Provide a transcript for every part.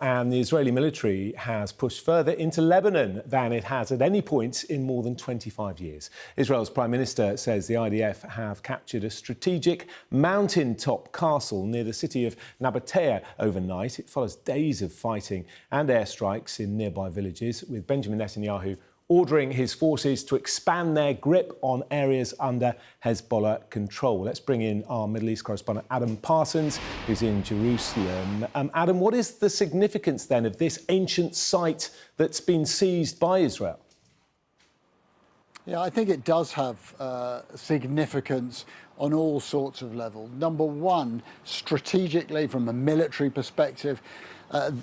And the Israeli military has pushed further into Lebanon than it has at any point in more than 25 years. Israel's Prime Minister says the IDF have captured a strategic mountaintop castle near the city of Nabatea overnight. It follows days of fighting and airstrikes in nearby villages, with Benjamin Netanyahu ordering his forces to expand their grip on areas under Hezbollah control. Let's bring in our Middle East correspondent, Adam Parsons, who's in Jerusalem. Adam, what is the significance then of this ancient site that's been seized by Israel? Yeah, I think it does have significance on all sorts of levels. Number one, strategically, from a military perspective,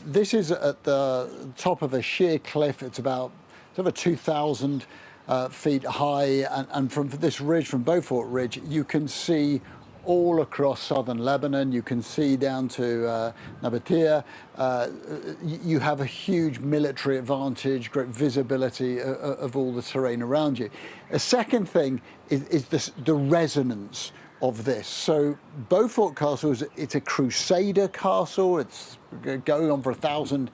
this is at the top of a sheer cliff. It's about over 2,000 feet high, and from this ridge, from Beaufort Ridge, you can see all across southern Lebanon. You can see down to Nabatea. You have a huge military advantage, great visibility of all the terrain around you. A second thing is the resonance of this. So Beaufort Castle, it's a Crusader castle. It's going on for 1,000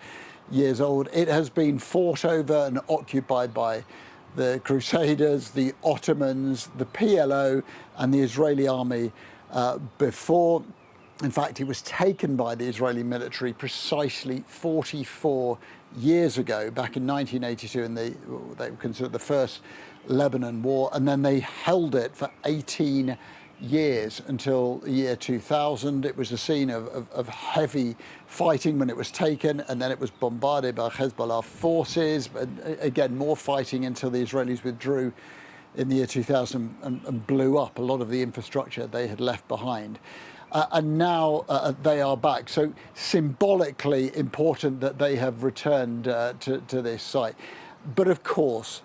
years old. It has been fought over and occupied by the Crusaders, the Ottomans, the PLO, and the Israeli army before. In fact, it was taken by the Israeli military precisely 44 years ago, back in 1982, and they considered the first Lebanon war, and then they held it for 18 years until the year 2000. It was a scene of heavy fighting when it was taken, and then it was bombarded by Hezbollah forces, and again more fighting until the Israelis withdrew in the year 2000 and blew up a lot of the infrastructure they had left behind. And now they are back. So symbolically important that they have returned to this site. But of course,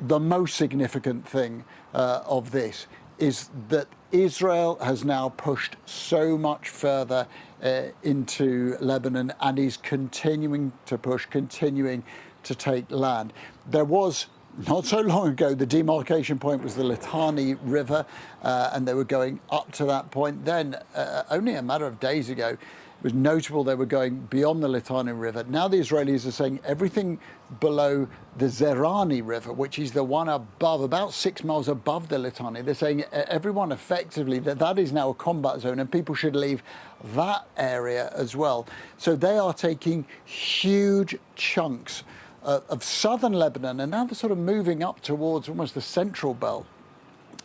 the most significant thing of this is that Israel has now pushed so much further into Lebanon and is continuing to push, continuing to take land. There was, not so long ago, the demarcation point was the Litani River, and they were going up to that point. Then, only a matter of days ago, it was notable they were going beyond the Litani River. Now the Israelis are saying everything below the Zerani River, which is the one above, about 6 miles above the Litani, they're saying everyone effectively that is now a combat zone and people should leave that area as well. So they are taking huge chunks of southern Lebanon, and now they're sort of moving up towards almost the central belt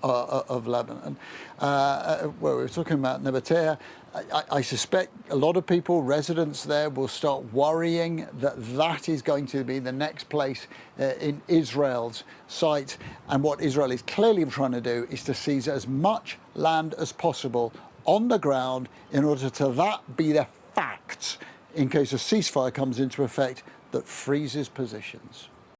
of Lebanon. Where we were talking about Nabatea, I suspect a lot of people, residents there, will start worrying that that is going to be the next place in Israel's sight. And what Israel is clearly trying to do is to seize as much land as possible on the ground in order to that be the facts in case a ceasefire comes into effect that freezes positions.